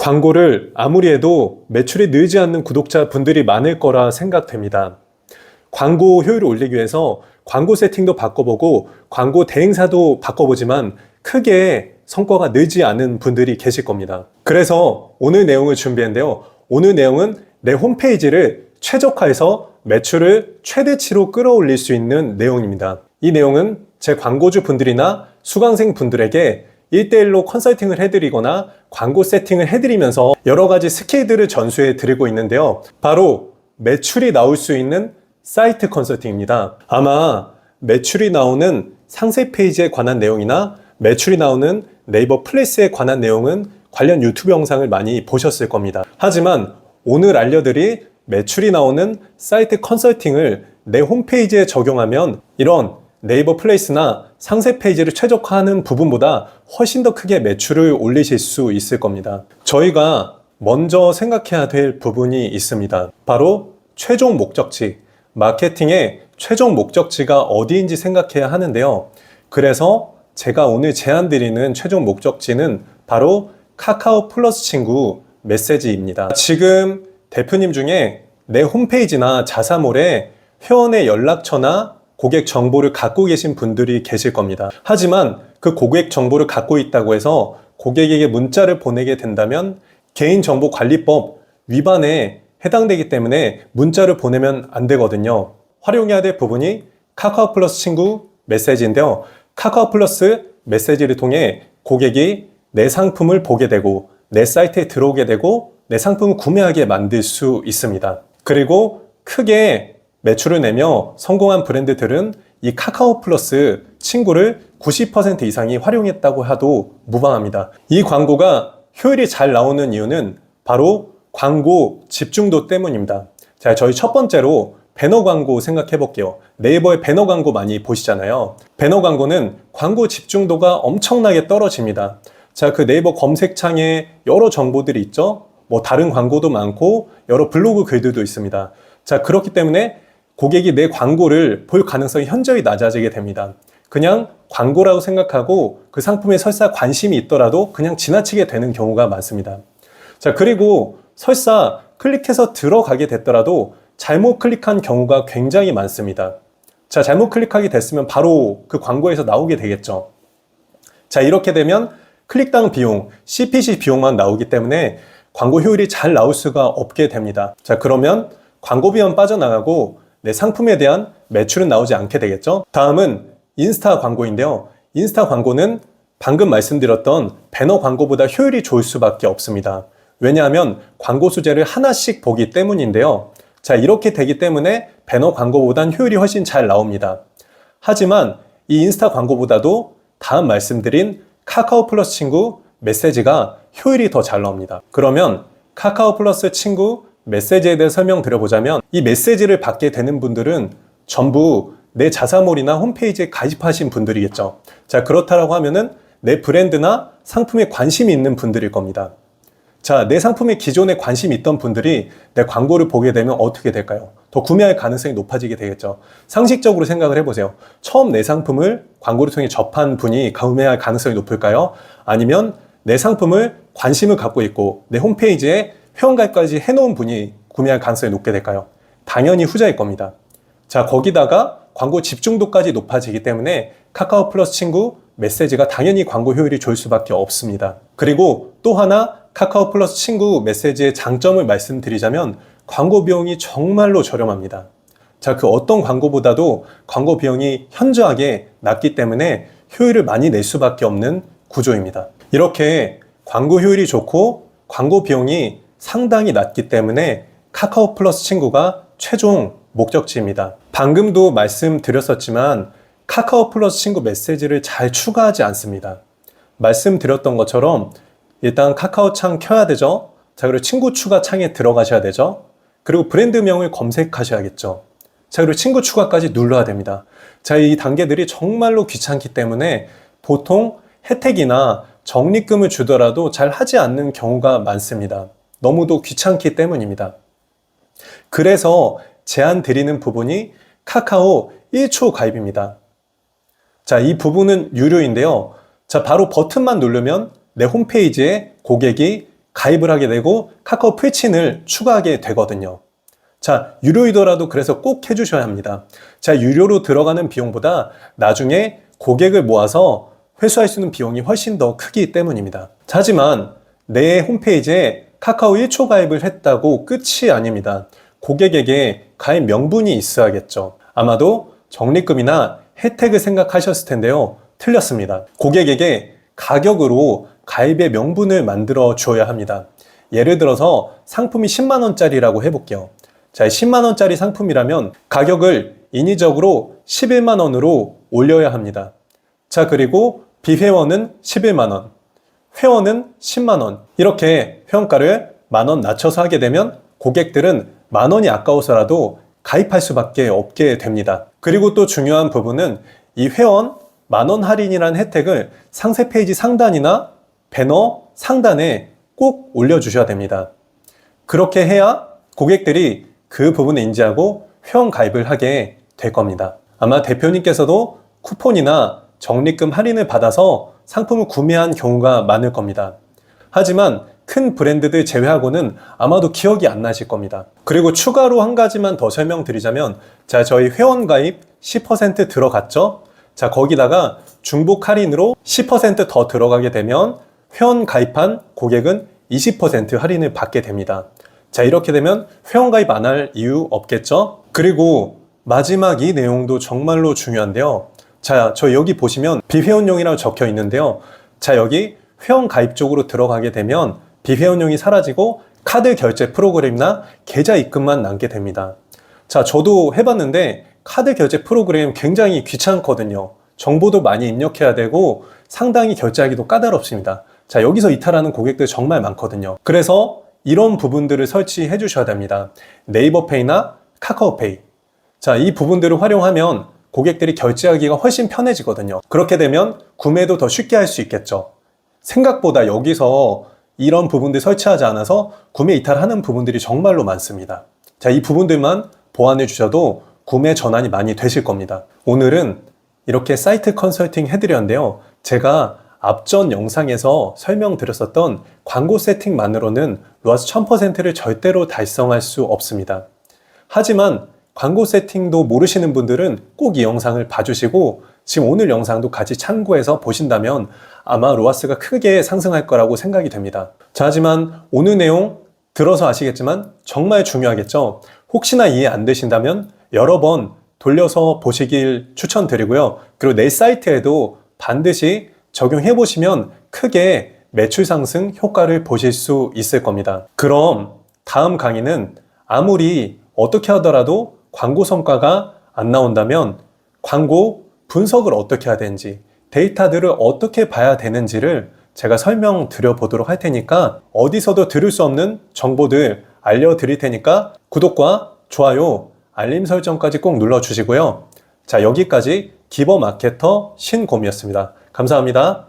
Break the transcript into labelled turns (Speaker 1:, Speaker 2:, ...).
Speaker 1: 광고를 아무리 해도 매출이 늘지 않는 구독자분들이 많을 거라 생각됩니다. 광고 효율을 올리기 위해서 광고 세팅도 바꿔보고 광고 대행사도 바꿔보지만 크게 성과가 늘지 않은 분들이 계실 겁니다. 그래서 오늘 내용을 준비했는데요. 오늘 내용은 내 홈페이지를 최적화해서 매출을 최대치로 끌어올릴 수 있는 내용입니다. 이 내용은 제 광고주 분들이나 수강생 분들에게 1대1로 컨설팅을 해드리거나 광고 세팅을 해드리면서 여러 가지 스킬들을 전수해 드리고 있는데요. 바로 매출이 나올 수 있는 사이트 컨설팅입니다. 아마 매출이 나오는 상세 페이지에 관한 내용이나 매출이 나오는 네이버 플레이스에 관한 내용은 관련 유튜브 영상을 많이 보셨을 겁니다. 하지만 오늘 알려드릴 매출이 나오는 사이트 컨설팅을 내 홈페이지에 적용하면 이런 네이버 플레이스나 상세 페이지를 최적화하는 부분보다 훨씬 더 크게 매출을 올리실 수 있을 겁니다. 저희가 먼저 생각해야 될 부분이 있습니다. 바로 최종 목적지, 마케팅의 최종 목적지가 어디인지 생각해야 하는데요. 그래서 제가 오늘 제안드리는 최종 목적지는 바로 카카오 플러스 친구 메시지입니다. 지금 대표님 중에 내 홈페이지나 자사몰에 회원의 연락처나 고객 정보를 갖고 계신 분들이 계실 겁니다. 하지만 그 고객 정보를 갖고 있다고 해서 고객에게 문자를 보내게 된다면 개인정보관리법 위반에 해당되기 때문에 문자를 보내면 안 되거든요. 활용해야 될 부분이 카카오 플러스 친구 메시지인데요. 카카오 플러스 메시지를 통해 고객이 내 상품을 보게 되고 내 사이트에 들어오게 되고 내 상품을 구매하게 만들 수 있습니다. 그리고 크게 매출을 내며 성공한 브랜드들은 이 카카오 플러스 친구를 90% 이상이 활용했다고 해도 무방합니다. 이 광고가 효율이 잘 나오는 이유는 바로 광고 집중도 때문입니다. 자, 저희 첫 번째로 배너 광고 생각해 볼게요. 네이버에 배너 광고 많이 보시잖아요. 배너 광고는 광고 집중도가 엄청나게 떨어집니다. 자, 그 네이버 검색창에 여러 정보들이 있죠. 뭐 다른 광고도 많고 여러 블로그 글들도 있습니다. 자, 그렇기 때문에 고객이 내 광고를 볼 가능성이 현저히 낮아지게 됩니다. 그냥 광고라고 생각하고 그 상품에 설사 관심이 있더라도 그냥 지나치게 되는 경우가 많습니다. 자, 그리고 설사 클릭해서 들어가게 됐더라도 잘못 클릭한 경우가 굉장히 많습니다. 자, 잘못 클릭하게 됐으면 바로 그 광고에서 나오게 되겠죠. 자, 이렇게 되면 클릭당 비용, CPC 비용만 나오기 때문에 광고 효율이 잘 나올 수가 없게 됩니다. 자, 그러면 광고비만 빠져나가고 내 상품에 대한 매출은 나오지 않게 되겠죠. 다음은 인스타 광고인데요. 인스타 광고는 방금 말씀드렸던 배너 광고보다 효율이 좋을 수밖에 없습니다. 왜냐하면 광고 소재를 하나씩 보기 때문인데요. 자, 이렇게 되기 때문에 배너 광고보단 효율이 훨씬 잘 나옵니다. 하지만 이 인스타 광고보다도 다음 말씀드린 카카오 플러스 친구 메시지가 효율이 더 잘 나옵니다. 그러면 카카오 플러스 친구 메시지에 대해 설명드려보자면 이 메시지를 받게 되는 분들은 전부 내 자사몰이나 홈페이지에 가입하신 분들이겠죠. 자, 그렇다라고 하면은 내 브랜드나 상품에 관심이 있는 분들일 겁니다. 자, 내 상품에 기존에 관심이 있던 분들이 내 광고를 보게 되면 어떻게 될까요? 더 구매할 가능성이 높아지게 되겠죠. 상식적으로 생각을 해보세요. 처음 내 상품을 광고를 통해 접한 분이 구매할 가능성이 높을까요? 아니면 내 상품을 관심을 갖고 있고 내 홈페이지에 회원가입까지 해놓은 분이 구매할 가능성이 높게 될까요? 당연히 후자일 겁니다. 자, 거기다가 광고 집중도까지 높아지기 때문에 카카오 플러스 친구 메시지가 당연히 광고 효율이 좋을 수밖에 없습니다. 그리고 또 하나 카카오 플러스 친구 메시지의 장점을 말씀드리자면 광고 비용이 정말로 저렴합니다. 자, 그 어떤 광고보다도 광고 비용이 현저하게 낮기 때문에 효율을 많이 낼 수밖에 없는 구조입니다. 이렇게 광고 효율이 좋고 광고 비용이 상당히 낮기 때문에 카카오 플러스 친구가 최종 목적지입니다. 방금도 말씀드렸었지만 카카오 플러스 친구 메시지를 잘 추가하지 않습니다. 말씀드렸던 것처럼 일단 카카오 창 켜야 되죠. 자, 그리고 친구 추가 창에 들어가셔야 되죠. 그리고 브랜드명을 검색하셔야겠죠. 자, 그리고 친구 추가까지 눌러야 됩니다. 자, 이 단계들이 정말로 귀찮기 때문에 보통 혜택이나 적립금을 주더라도 잘 하지 않는 경우가 많습니다. 너무도 귀찮기 때문입니다. 그래서 제안 드리는 부분이 카카오 1초 가입입니다. 자, 이 부분은 유료인데요. 자, 바로 버튼만 누르면 내 홈페이지에 고객이 가입을 하게 되고 카카오 프리친을 추가하게 되거든요. 자, 유료이더라도 그래서 꼭 해주셔야 합니다. 자, 유료로 들어가는 비용보다 나중에 고객을 모아서 회수할 수 있는 비용이 훨씬 더 크기 때문입니다. 자, 하지만 내 홈페이지에 카카오 1초 가입을 했다고 끝이 아닙니다. 고객에게 가입 명분이 있어야겠죠. 아마도 적립금이나 혜택을 생각하셨을 텐데요. 틀렸습니다. 고객에게 가격으로 가입의 명분을 만들어 줘야 합니다. 예를 들어서 상품이 10만원짜리라고 해볼게요. 자, 10만원짜리 상품이라면 가격을 인위적으로 11만원으로 올려야 합니다. 자, 그리고 비회원은 11만원, 회원은 10만원. 이렇게 회원가를 만원 낮춰서 하게 되면 고객들은 만원이 아까워서라도 가입할 수밖에 없게 됩니다. 그리고 또 중요한 부분은 이 회원 만원 할인이라는 혜택을 상세 페이지 상단이나 배너 상단에 꼭 올려주셔야 됩니다. 그렇게 해야 고객들이 그 부분을 인지하고 회원 가입을 하게 될 겁니다. 아마 대표님께서도 쿠폰이나 적립금 할인을 받아서 상품을 구매한 경우가 많을 겁니다. 하지만 큰 브랜드들 제외하고는 아마도 기억이 안 나실 겁니다. 그리고 추가로 한 가지만 더 설명드리자면, 자, 저희 회원 가입 10% 들어갔죠? 자, 거기다가 중복 할인으로 10% 더 들어가게 되면 회원 가입한 고객은 20% 할인을 받게 됩니다. 자, 이렇게 되면 회원 가입 안 할 이유 없겠죠? 그리고 마지막 이 내용도 정말로 중요한데요. 자, 저 여기 보시면 비회원용이라고 적혀 있는데요. 자, 여기 회원 가입 쪽으로 들어가게 되면 비회원용이 사라지고 카드 결제 프로그램이나 계좌 입금만 남게 됩니다. 자, 저도 해봤는데 카드 결제 프로그램 굉장히 귀찮거든요. 정보도 많이 입력해야 되고 상당히 결제하기도 까다롭습니다. 자, 여기서 이탈하는 고객들 정말 많거든요. 그래서 이런 부분들을 설치해 주셔야 됩니다. 네이버페이나 카카오페이. 자, 이 부분들을 활용하면 고객들이 결제하기가 훨씬 편해지거든요. 그렇게 되면 구매도 더 쉽게 할 수 있겠죠. 생각보다 여기서 이런 부분들 설치하지 않아서 구매 이탈하는 부분들이 정말로 많습니다. 자, 이 부분들만 보완해 주셔도 구매 전환이 많이 되실 겁니다. 오늘은 이렇게 사이트 컨설팅 해드렸는데요. 제가 앞전 영상에서 설명드렸었던 광고 세팅만으로는 로아스 1000%를 절대로 달성할 수 없습니다. 하지만 광고 세팅도 모르시는 분들은 꼭 이 영상을 봐주시고 지금 오늘 영상도 같이 참고해서 보신다면 아마 로아스가 크게 상승할 거라고 생각이 됩니다. 자, 하지만 오늘 내용 들어서 아시겠지만 정말 중요하겠죠? 혹시나 이해 안 되신다면 여러 번 돌려서 보시길 추천드리고요. 그리고 내 사이트에도 반드시 적용해 보시면 크게 매출 상승 효과를 보실 수 있을 겁니다. 그럼 다음 강의는 아무리 어떻게 하더라도 광고 성과가 안 나온다면 광고 분석을 어떻게 해야 되는지, 데이터들을 어떻게 봐야 되는지를 제가 설명드려 보도록 할 테니까 어디서도 들을 수 없는 정보들 알려드릴 테니까 구독과 좋아요, 알림 설정까지 꼭 눌러주시고요. 자, 여기까지 기버 마케터 신곰이었습니다. 감사합니다.